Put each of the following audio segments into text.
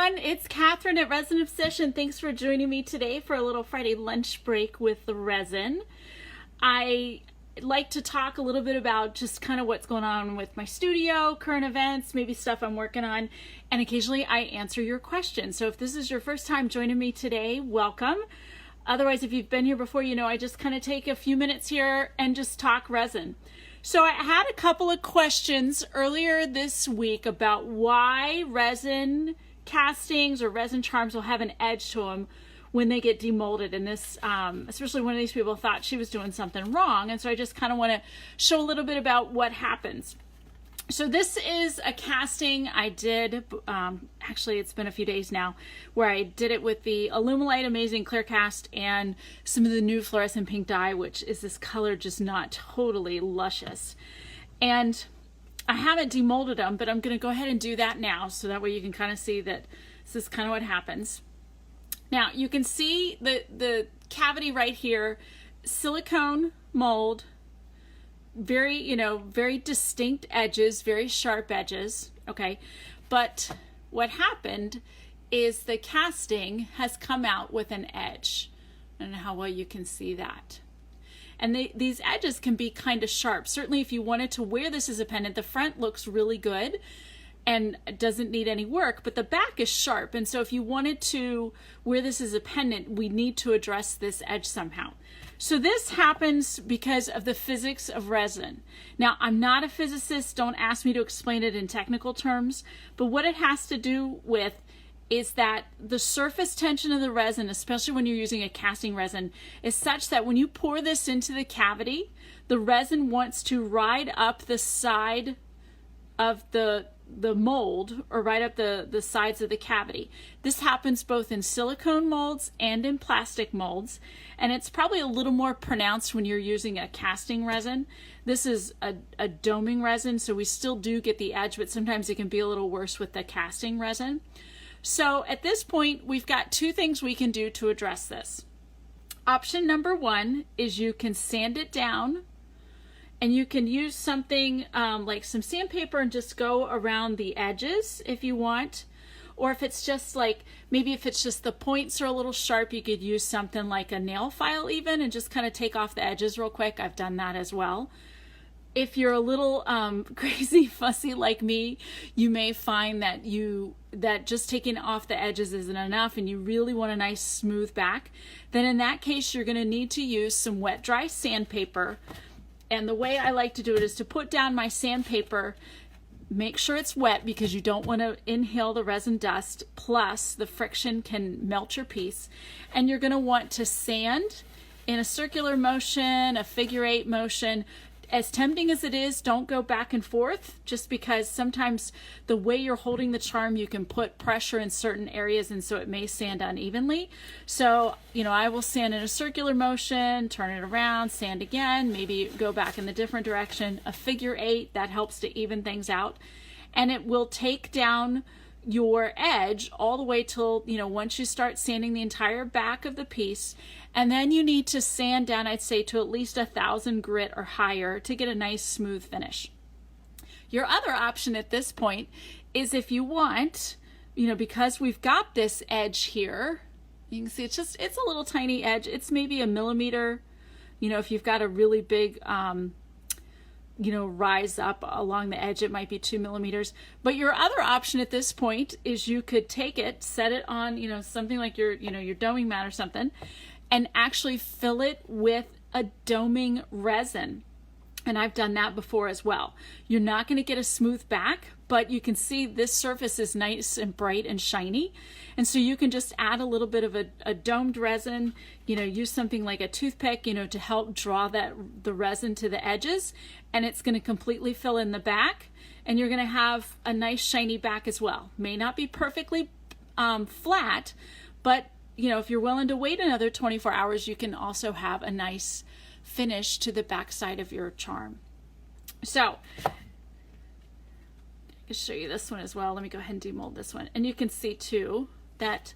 everyone, it's Catherine at Resin Obsession. Thanks for joining me today for a little Friday lunch break with the resin. I like to talk a little bit about just kind of what's going on with my studio, current events, maybe stuff I'm working on, and occasionally I answer your questions. So if this is your first time joining me today, welcome. Otherwise, if you've been here before, you know I just kind of take a few minutes here and just talk resin. So I had a couple of questions earlier this week about why resin castings or resin charms will have an edge to them when they get demolded. And this, especially one of these people thought she was doing something wrong. And so I just kind of want to show a little bit about what happens. So this is a casting I did, actually it's been a few days now, where I did it with the Alumilite Amazing Clear Cast and some of the new fluorescent pink dye, which is this color just not totally luscious. And I haven't demolded them, but I'm going to go ahead and do that now, so that way you can kind of see that this is kind of what happens. Now you can see the cavity right here, silicone mold, very distinct edges, very sharp edges, okay? But what happened is the casting has come out with an edge. I don't know how well you can see that. And these edges can be kind of sharp. Certainly if you wanted to wear this as a pendant, the front looks really good and doesn't need any work, but the back is sharp. And so if you wanted to wear this as a pendant, we need to address this edge somehow. So this happens because of the physics of resin. Now, I'm not a physicist, don't ask me to explain it in technical terms, but what it has to do with is that the surface tension of the resin, especially when you're using a casting resin, is such that when you pour this into the cavity, the resin wants to ride up the side of the mold, or right up the sides of the cavity. This happens both in silicone molds and in plastic molds, and it's probably a little more pronounced when you're using a casting resin. This is a doming resin, so we still do get the edge, but sometimes it can be a little worse with the casting resin. So at this point, we've got two things we can do to address this. Option number one is you can sand it down, and you can use something like some sandpaper and just go around the edges if you want. Or if it's just like, maybe if it's just the points are a little sharp, you could use something like a nail file even and just kind of take off the edges real quick. I've done that as well. If you're a little crazy fussy like me, you may find that just taking off the edges isn't enough and you really want a nice smooth back. Then in that case, you're going to need to use some wet dry sandpaper. And the way I like to do it is to put down my sandpaper, make sure it's wet because you don't want to inhale the resin dust, plus the friction can melt your piece. And you're going to want to sand in a circular motion, a figure eight motion. As tempting as it is, don't go back and forth, just because sometimes the way you're holding the charm, you can put pressure in certain areas and so it may sand unevenly. So, I will sand in a circular motion, turn it around, sand again, maybe go back in the different direction. A figure eight, that helps to even things out. And it will take down your edge all the way till, once you start sanding the entire back of the piece. And then you need to sand down, I'd say, to at least 1,000 grit or higher to get a nice smooth finish. Your other option at this point is, if you want, because we've got this edge here, you can see it's a little tiny edge. It's maybe 1 millimeter. If you've got a really big rise up along the edge, it might be 2 millimeters. But your other option at this point is you could take it, set it on, something like your doming mat or something, and actually fill it with a doming resin. And I've done that before as well. You're not going to get a smooth back, but you can see this surface is nice and bright and shiny. And so you can just add a little bit of a domed resin, use something like a toothpick, to help draw the resin to the edges. And it's going to completely fill in the back. And you're going to have a nice shiny back as well. May not be perfectly flat, but if you're willing to wait another 24 hours, you can also have a nice finish to the back side of your charm. So I can show you this one as well. Let me go ahead and demold this one. And you can see too that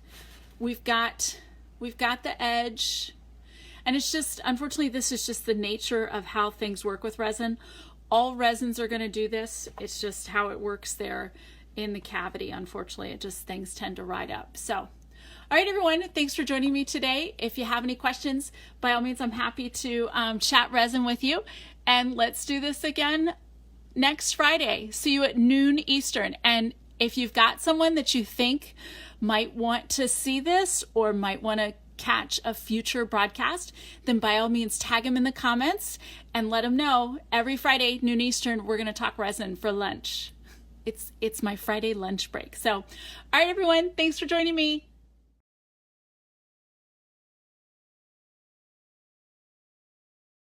we've got the edge, and it's just, unfortunately, this is just the nature of how things work with resin. All resins are going to do this. It's just how it works there. in the cavity. Unfortunately, things tend to ride up. So, all right, everyone, thanks for joining me today. If you have any questions, by all means, I'm happy to chat resin with you. And let's do this again next Friday. See you at noon Eastern. And if you've got someone that you think might want to see this or might want to catch a future broadcast, then by all means tag them in the comments and let them know. Every Friday, noon Eastern, we're going to talk resin for lunch. It's my Friday lunch break. So, all right, everyone, thanks for joining me.